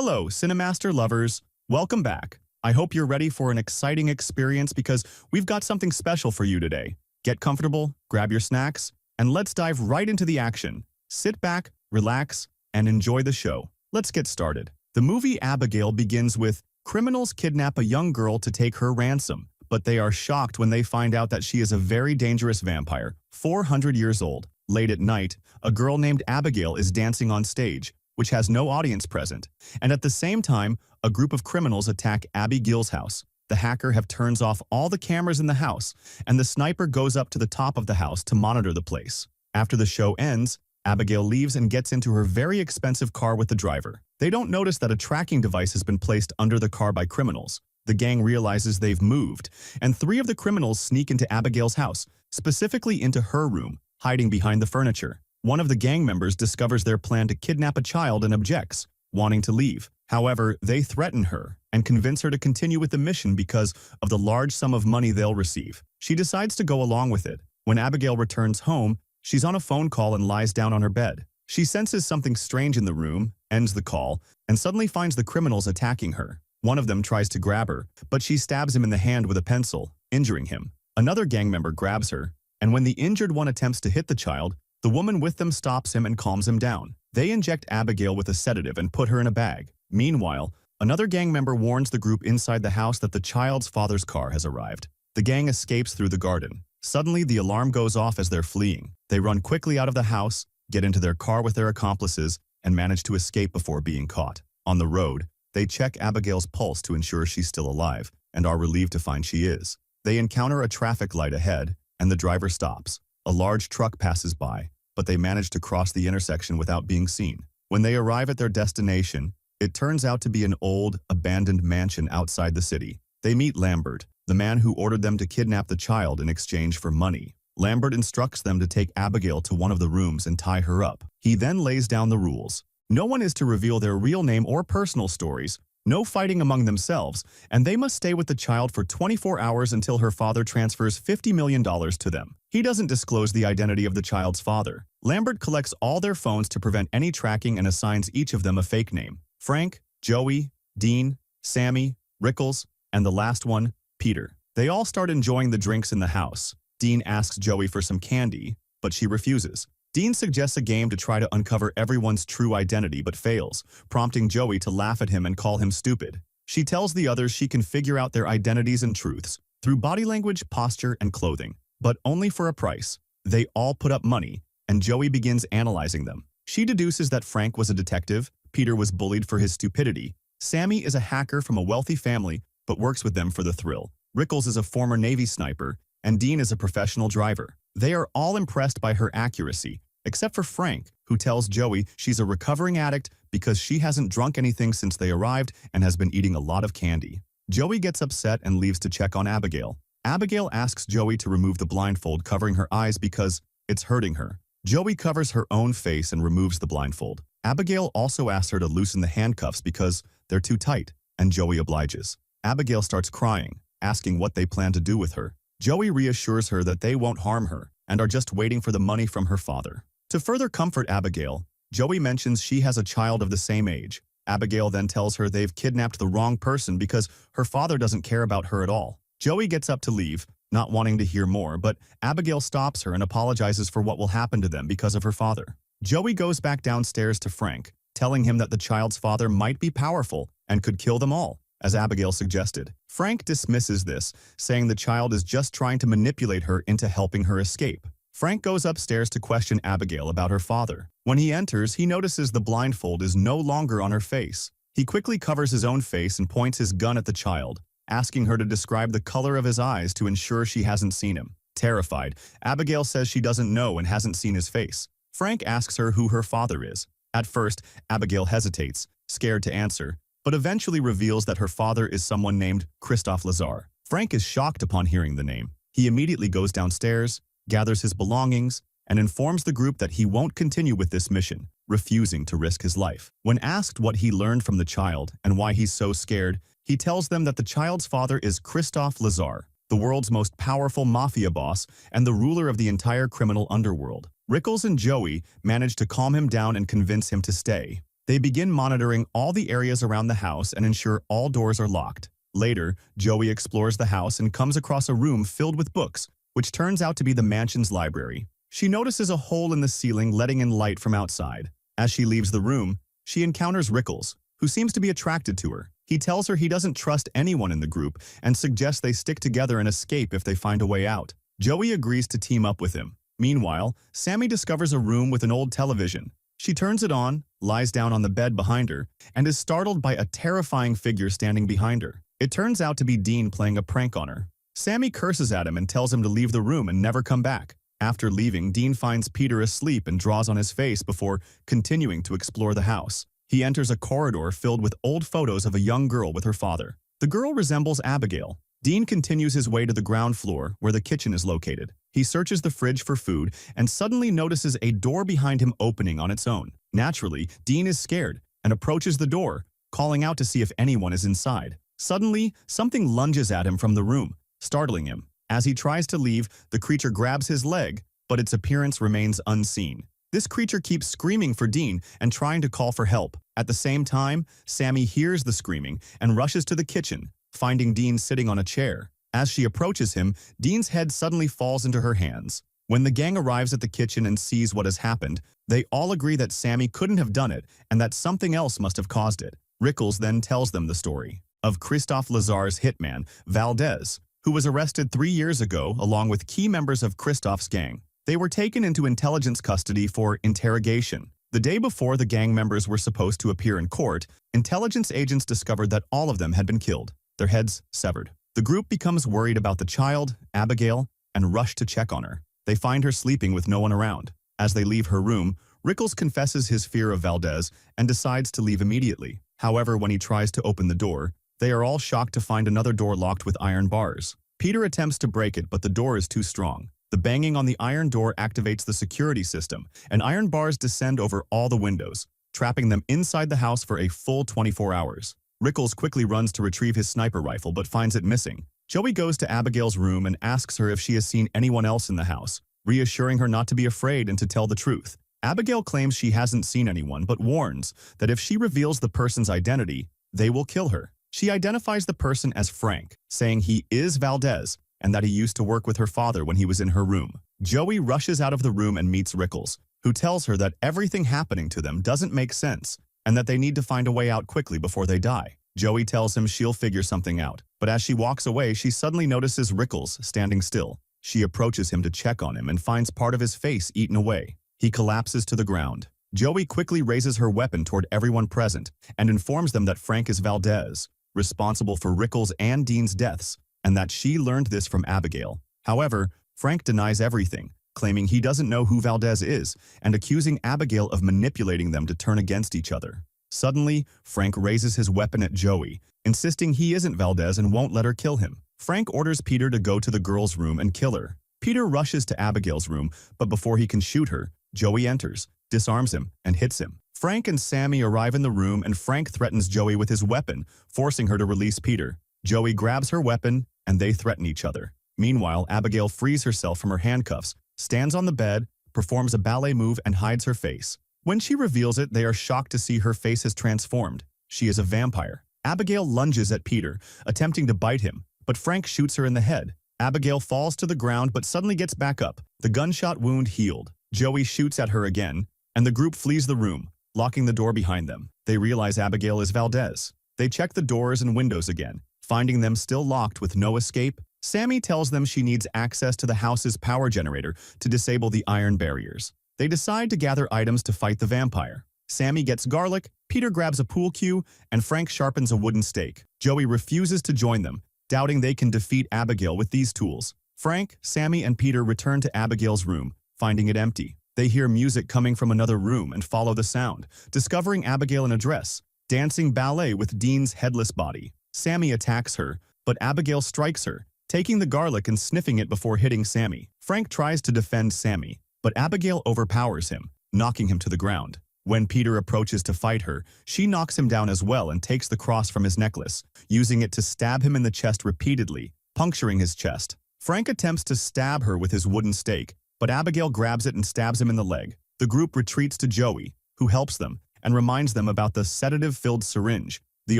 Hello, Cinemaster lovers. Welcome back. I hope you're ready for an exciting experience because we've got something special for you today. Get comfortable, grab your snacks, and let's dive right into the action. Sit back, relax, and enjoy the show. Let's get started. The movie Abigail begins with criminals kidnap a young girl to take her ransom, but they are shocked when they find out that she is a very dangerous vampire, 400 years old. Late at night, a girl named Abigail is dancing on stage, which has no audience present, and at the same time, a group of criminals attack Abigail's house. The hacker turns off all the cameras in the house, and the sniper goes up to the top of the house to monitor the place. After the show ends, Abigail leaves and gets into her very expensive car with the driver. They don't notice that a tracking device has been placed under the car by criminals. The gang realizes they've moved, and 3 of the criminals sneak into Abigail's house, specifically into her room, hiding behind the furniture. One of the gang members discovers their plan to kidnap a child and objects, wanting to leave. However, they threaten her and convince her to continue with the mission because of the large sum of money they'll receive. She decides to go along with it. When Abigail returns home, she's on a phone call and lies down on her bed. She senses something strange in the room, ends the call, and suddenly finds the criminals attacking her. One of them tries to grab her, but she stabs him in the hand with a pencil, injuring him. Another gang member grabs her, and when the injured one attempts to hit the child, the woman with them stops him and calms him down. They inject Abigail with a sedative and put her in a bag. Meanwhile, another gang member warns the group inside the house that the child's father's car has arrived. The gang escapes through the garden. Suddenly, the alarm goes off as they're fleeing. They run quickly out of the house, get into their car with their accomplices, and manage to escape before being caught. On the road, they check Abigail's pulse to ensure she's still alive, and are relieved to find she is. They encounter a traffic light ahead, and the driver stops. A large truck passes by, but they manage to cross the intersection without being seen. When they arrive at their destination, it turns out to be an old, abandoned mansion outside the city. They meet Lambert, the man who ordered them to kidnap the child in exchange for money. Lambert instructs them to take Abigail to one of the rooms and tie her up. He then lays down the rules. No one is to reveal their real name or personal stories, no fighting among themselves, and they must stay with the child for 24 hours until her father transfers $50 million to them. He doesn't disclose the identity of the child's father. Lambert collects all their phones to prevent any tracking and assigns each of them a fake name: Frank, Joey, Dean, Sammy, Rickles, and the last one, Peter. They all start enjoying the drinks in the house. Dean asks Joey for some candy, but she refuses. Dean suggests a game to try to uncover everyone's true identity but fails, prompting Joey to laugh at him and call him stupid. She tells the others she can figure out their identities and truths through body language, posture, and clothing, but only for a price. They all put up money, and Joey begins analyzing them. She deduces that Frank was a detective, Peter was bullied for his stupidity, Sammy is a hacker from a wealthy family but works with them for the thrill, Rickles is a former Navy sniper, and Dean is a professional driver. They are all impressed by her accuracy, except for Frank, who tells Joey she's a recovering addict because she hasn't drunk anything since they arrived and has been eating a lot of candy. Joey gets upset and leaves to check on Abigail. Abigail asks Joey to remove the blindfold covering her eyes because it's hurting her. Joey covers her own face and removes the blindfold. Abigail also asks her to loosen the handcuffs because they're too tight, and Joey obliges. Abigail starts crying, asking what they plan to do with her. Joey reassures her that they won't harm her and are just waiting for the money from her father. To further comfort Abigail, Joey mentions she has a child of the same age. Abigail then tells her they've kidnapped the wrong person because her father doesn't care about her at all. Joey gets up to leave, not wanting to hear more, but Abigail stops her and apologizes for what will happen to them because of her father. Joey goes back downstairs to Frank, telling him that the child's father might be powerful and could kill them all, as Abigail suggested. Frank dismisses this, saying the child is just trying to manipulate her into helping her escape. Frank goes upstairs to question Abigail about her father. When he enters, he notices the blindfold is no longer on her face. He quickly covers his own face and points his gun at the child, asking her to describe the color of his eyes to ensure she hasn't seen him. Terrified, Abigail says she doesn't know and hasn't seen his face. Frank asks her who her father is. At first, Abigail hesitates, scared to answer, but eventually reveals that her father is someone named Christophe Lazar. Frank is shocked upon hearing the name. He immediately goes downstairs, gathers his belongings, and informs the group that he won't continue with this mission, refusing to risk his life. When asked what he learned from the child and why he's so scared, he tells them that the child's father is Christophe Lazar, the world's most powerful mafia boss and the ruler of the entire criminal underworld. Rickles and Joey manage to calm him down and convince him to stay. They begin monitoring all the areas around the house and ensure all doors are locked. Later, Joey explores the house and comes across a room filled with books, which turns out to be the mansion's library. She notices a hole in the ceiling letting in light from outside. As she leaves the room, she encounters Rickles, who seems to be attracted to her. He tells her he doesn't trust anyone in the group and suggests they stick together and escape if they find a way out. Joey agrees to team up with him. Meanwhile, Sammy discovers a room with an old television. She turns it on, lies down on the bed behind her, and is startled by a terrifying figure standing behind her. It turns out to be Dean playing a prank on her. Sammy curses at him and tells him to leave the room and never come back. After leaving, Dean finds Peter asleep and draws on his face before continuing to explore the house. He enters a corridor filled with old photos of a young girl with her father. The girl resembles Abigail. Dean continues his way to the ground floor, where the kitchen is located. He searches the fridge for food and suddenly notices a door behind him opening on its own. Naturally, Dean is scared and approaches the door, calling out to see if anyone is inside. Suddenly, something lunges at him from the room, startling him. As he tries to leave, the creature grabs his leg, but its appearance remains unseen. This creature keeps screaming for Dean and trying to call for help. At the same time, Sammy hears the screaming and rushes to the kitchen, finding Dean sitting on a chair. As she approaches him, Dean's head suddenly falls into her hands. When the gang arrives at the kitchen and sees what has happened, they all agree that Sammy couldn't have done it and that something else must have caused it. Rickles then tells them the story of Christophe Lazar's hitman, Valdez, who was arrested 3 years ago along with key members of Christophe's gang. They were taken into intelligence custody for interrogation. The day before the gang members were supposed to appear in court, intelligence agents discovered that all of them had been killed, their heads severed. The group becomes worried about the child, Abigail, and rush to check on her. They find her sleeping with no one around. As they leave her room, Rickles confesses his fear of Valdez and decides to leave immediately. However, when he tries to open the door, they are all shocked to find another door locked with iron bars. Peter attempts to break it, but the door is too strong. The banging on the iron door activates the security system, and iron bars descend over all the windows, trapping them inside the house for a full 24 hours. Rickles quickly runs to retrieve his sniper rifle but finds it missing. Joey goes to Abigail's room and asks her if she has seen anyone else in the house, reassuring her not to be afraid and to tell the truth. Abigail claims she hasn't seen anyone but warns that if she reveals the person's identity, they will kill her. She identifies the person as Frank, saying he is Valdez and that he used to work with her father when he was in her room. Joey rushes out of the room and meets Rickles, who tells her that everything happening to them doesn't make sense and that they need to find a way out quickly before they die. Joey tells him she'll figure something out, but as she walks away, she suddenly notices Rickles standing still. She approaches him to check on him and finds part of his face eaten away. He collapses to the ground. Joey quickly raises her weapon toward everyone present and informs them that Frank is Valdez, responsible for Rickles and Dean's deaths, and that she learned this from Abigail. However, Frank denies everything, claiming he doesn't know who Valdez is and accusing Abigail of manipulating them to turn against each other. Suddenly, Frank raises his weapon at Joey, insisting he isn't Valdez and won't let her kill him. Frank orders Peter to go to the girl's room and kill her. Peter rushes to Abigail's room, but before he can shoot her, Joey enters, disarms him, and hits him. Frank and Sammy arrive in the room and Frank threatens Joey with his weapon, forcing her to release Peter. Joey grabs her weapon and they threaten each other. Meanwhile, Abigail frees herself from her handcuffs, stands on the bed, performs a ballet move, and hides her face. When she reveals it, they are shocked to see her face has transformed. She is a vampire. Abigail lunges at Peter, attempting to bite him, but Frank shoots her in the head. Abigail falls to the ground but suddenly gets back up, the gunshot wound healed. Joey shoots at her again, and the group flees the room, locking the door behind them. They realize Abigail is Valdez. They check the doors and windows again, finding them still locked with no escape. Sammy tells them she needs access to the house's power generator to disable the iron barriers. They decide to gather items to fight the vampire. Sammy gets garlic, Peter grabs a pool cue, and Frank sharpens a wooden stake. Joey refuses to join them, doubting they can defeat Abigail with these tools. Frank, Sammy, and Peter return to Abigail's room, finding it empty. They hear music coming from another room and follow the sound, discovering Abigail in a dress, dancing ballet with Dean's headless body. Sammy attacks her, but Abigail strikes her, taking the garlic and sniffing it before hitting Sammy. Frank tries to defend Sammy, but Abigail overpowers him, knocking him to the ground. When Peter approaches to fight her, she knocks him down as well and takes the cross from his necklace, using it to stab him in the chest repeatedly, puncturing his chest. Frank attempts to stab her with his wooden stake, but Abigail grabs it and stabs him in the leg. The group retreats to Joey, who helps them, and reminds them about the sedative-filled syringe, the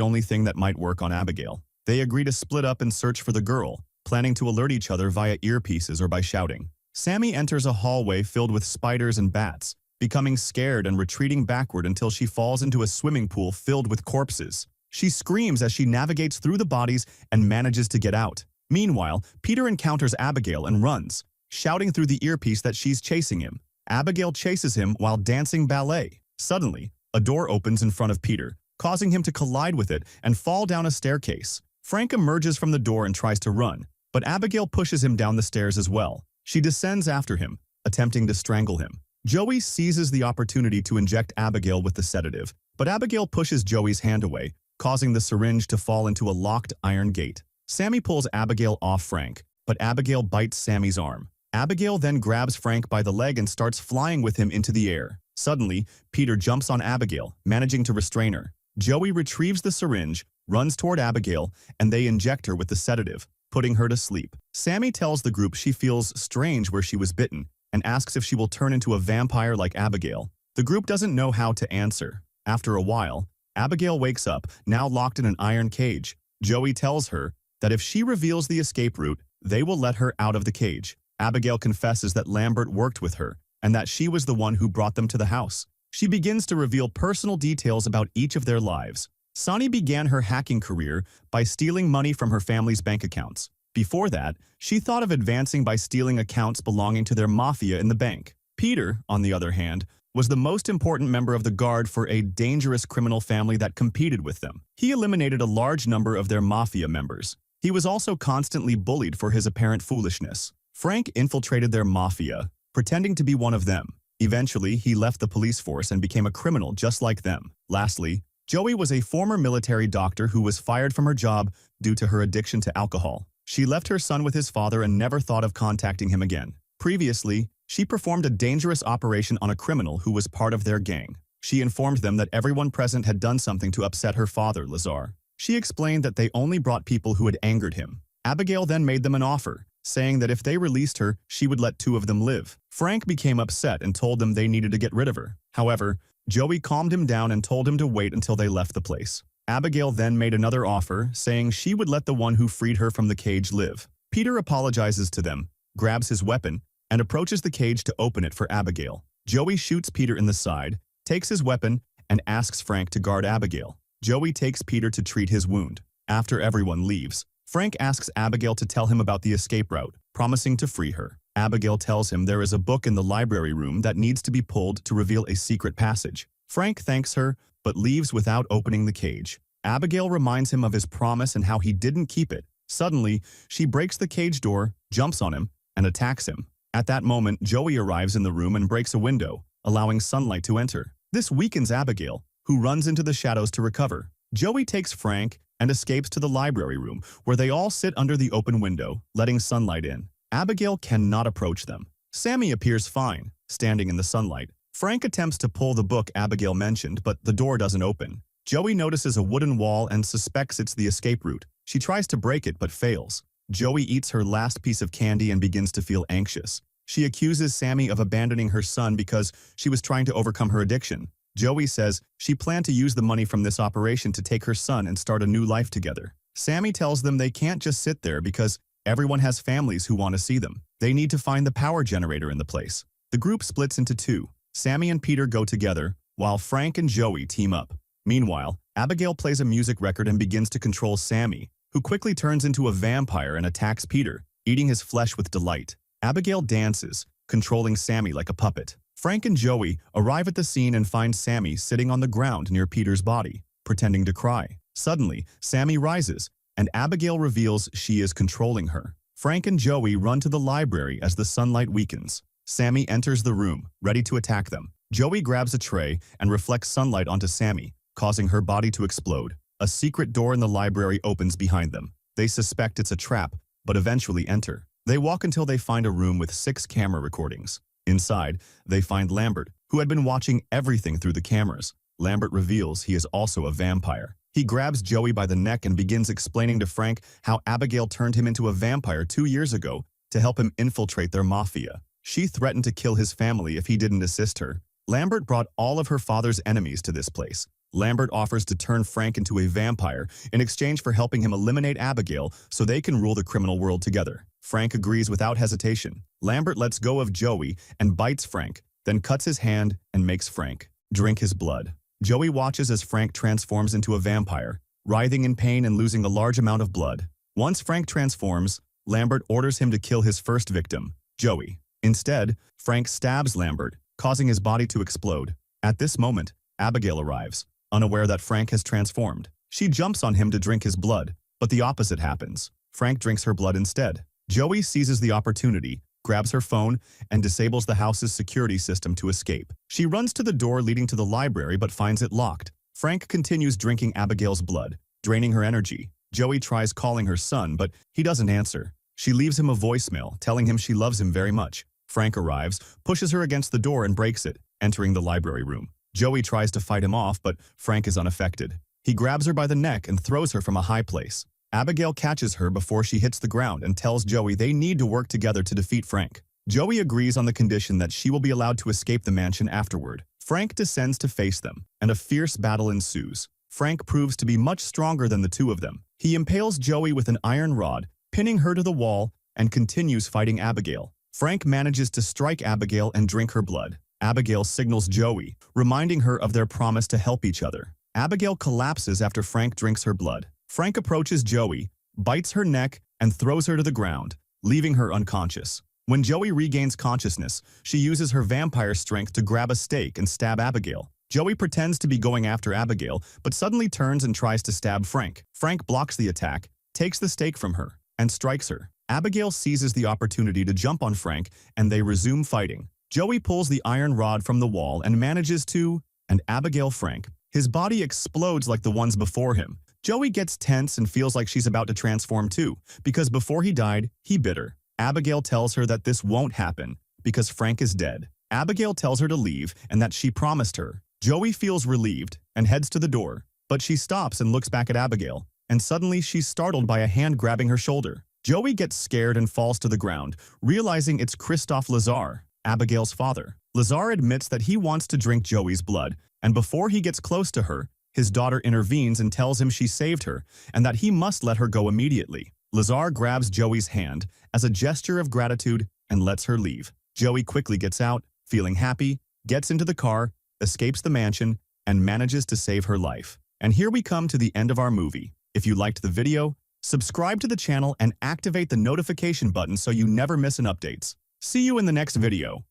only thing that might work on Abigail. They agree to split up and search for the girl, planning to alert each other via earpieces or by shouting. Sammy enters a hallway filled with spiders and bats, becoming scared and retreating backward until she falls into a swimming pool filled with corpses. She screams as she navigates through the bodies and manages to get out. Meanwhile, Peter encounters Abigail and runs, shouting through the earpiece that she's chasing him. Abigail chases him while dancing ballet. Suddenly, a door opens in front of Peter, causing him to collide with it and fall down a staircase. Frank emerges from the door and tries to run, but Abigail pushes him down the stairs as well. She descends after him, attempting to strangle him. Joey seizes the opportunity to inject Abigail with the sedative, but Abigail pushes Joey's hand away, causing the syringe to fall into a locked iron gate. Sammy pulls Abigail off Frank, but Abigail bites Sammy's arm. Abigail then grabs Frank by the leg and starts flying with him into the air. Suddenly, Peter jumps on Abigail, managing to restrain her. Joey retrieves the syringe, runs toward Abigail, and they inject her with the sedative, putting her to sleep. Sammy tells the group she feels strange where she was bitten and asks if she will turn into a vampire like Abigail. The group doesn't know how to answer. After a while, Abigail wakes up, now locked in an iron cage. Joey tells her that if she reveals the escape route, they will let her out of the cage. Abigail confesses that Lambert worked with her and that she was the one who brought them to the house. She begins to reveal personal details about each of their lives. Sonny began her hacking career by stealing money from her family's bank accounts. Before that, she thought of advancing by stealing accounts belonging to their mafia in the bank. Peter, on the other hand, was the most important member of the Guard for a dangerous criminal family that competed with them. He eliminated a large number of their mafia members. He was also constantly bullied for his apparent foolishness. Frank infiltrated their mafia, pretending to be one of them. Eventually, he left the police force and became a criminal just like them. Lastly, Joey was a former military doctor who was fired from her job due to her addiction to alcohol. She left her son with his father and never thought of contacting him again. Previously, she performed a dangerous operation on a criminal who was part of their gang. She informed them that everyone present had done something to upset her father, Lazar. She explained that they only brought people who had angered him. Abigail then made them an offer, saying that if they released her, she would let two of them live. Frank became upset and told them they needed to get rid of her. However, Joey calmed him down and told him to wait until they left the place. Abigail then made another offer, saying she would let the one who freed her from the cage live. Peter apologizes to them, grabs his weapon, and approaches the cage to open it for Abigail. Joey shoots Peter in the side, takes his weapon, and asks Frank to guard Abigail. Joey takes Peter to treat his wound. After everyone leaves, Frank asks Abigail to tell him about the escape route, promising to free her. Abigail tells him there is a book in the library room that needs to be pulled to reveal a secret passage. Frank thanks her, but leaves without opening the cage. Abigail reminds him of his promise and how he didn't keep it. Suddenly, she breaks the cage door, jumps on him, and attacks him. At that moment, Joey arrives in the room and breaks a window, allowing sunlight to enter. This weakens Abigail, who runs into the shadows to recover. Joey takes Frank and escapes to the library room, where they all sit under the open window, letting sunlight in. Abigail cannot approach them. Sammy appears fine, standing in the sunlight. Frank attempts to pull the book Abigail mentioned, but the door doesn't open. Joey notices a wooden wall and suspects it's the escape route. She tries to break it but fails. Joey eats her last piece of candy and begins to feel anxious. She accuses Sammy of abandoning her son because she was trying to overcome her addiction. Joey says she planned to use the money from this operation to take her son and start a new life together. Sammy tells them they can't just sit there because everyone has families who want to see them. They need to find the power generator in the place. The group splits into two. Sammy and Peter go together, while Frank and Joey team up. Meanwhile, Abigail plays a music record and begins to control Sammy, who quickly turns into a vampire and attacks Peter, eating his flesh with delight. Abigail dances, controlling Sammy like a puppet. Frank and Joey arrive at the scene and find Sammy sitting on the ground near Peter's body, pretending to cry. Suddenly, Sammy rises, and Abigail reveals she is controlling her. Frank and Joey run to the library as the sunlight weakens. Sammy enters the room, ready to attack them. Joey grabs a tray and reflects sunlight onto Sammy, causing her body to explode. A secret door in the library opens behind them. They suspect it's a trap, but eventually enter. They walk until they find a room with 6 camera recordings. Inside, they find Lambert, who had been watching everything through the cameras. Lambert reveals he is also a vampire. He grabs Joey by the neck and begins explaining to Frank how Abigail turned him into a vampire 2 years ago to help him infiltrate their mafia. She threatened to kill his family if he didn't assist her. Lambert brought all of her father's enemies to this place. Lambert offers to turn Frank into a vampire in exchange for helping him eliminate Abigail so they can rule the criminal world together. Frank agrees without hesitation. Lambert lets go of Joey and bites Frank, then cuts his hand and makes Frank drink his blood. Joey watches as Frank transforms into a vampire, writhing in pain and losing a large amount of blood. Once Frank transforms, Lambert orders him to kill his first victim, Joey. Instead, Frank stabs Lambert, causing his body to explode. At this moment, Abigail arrives, unaware that Frank has transformed. She jumps on him to drink his blood, but the opposite happens. Frank drinks her blood instead. Joey seizes the opportunity, grabs her phone, and disables the house's security system to escape. She runs to the door leading to the library but finds it locked. Frank continues drinking Abigail's blood, draining her energy. Joey tries calling her son, but he doesn't answer. She leaves him a voicemail, telling him she loves him very much. Frank arrives, pushes her against the door and breaks it, entering the library room. Joey tries to fight him off, but Frank is unaffected. He grabs her by the neck and throws her from a high place. Abigail catches her before she hits the ground and tells Joey they need to work together to defeat Frank. Joey agrees on the condition that she will be allowed to escape the mansion afterward. Frank descends to face them, and a fierce battle ensues. Frank proves to be much stronger than the two of them. He impales Joey with an iron rod, pinning her to the wall, and continues fighting Abigail. Frank manages to strike Abigail and drink her blood. Abigail signals Joey, reminding her of their promise to help each other. Abigail collapses after Frank drinks her blood. Frank approaches Joey, bites her neck, and throws her to the ground, leaving her unconscious. When Joey regains consciousness, she uses her vampire strength to grab a stake and stab Abigail. Joey pretends to be going after Abigail, but suddenly turns and tries to stab Frank. Frank blocks the attack, takes the stake from her, and strikes her. Abigail seizes the opportunity to jump on Frank, and they resume fighting. Joey pulls the iron rod from the wall and manages to, and Abigail Frank. His body explodes like the ones before him. Joey gets tense and feels like she's about to transform too, because before he died, he bit her. Abigail tells her that this won't happen, because Frank is dead. Abigail tells her to leave and that she promised her. Joey feels relieved and heads to the door, but she stops and looks back at Abigail, and suddenly she's startled by a hand grabbing her shoulder. Joey gets scared and falls to the ground, realizing it's Christophe Lazare, Abigail's father. Lazare admits that he wants to drink Joey's blood, and before he gets close to her, his daughter intervenes and tells him she saved her and that he must let her go immediately. Lazare grabs Joey's hand as a gesture of gratitude and lets her leave. Joey quickly gets out, feeling happy, gets into the car, escapes the mansion, and manages to save her life. And here we come to the end of our movie. If you liked the video, subscribe to the channel and activate the notification button so you never miss an updates. See you in the next video.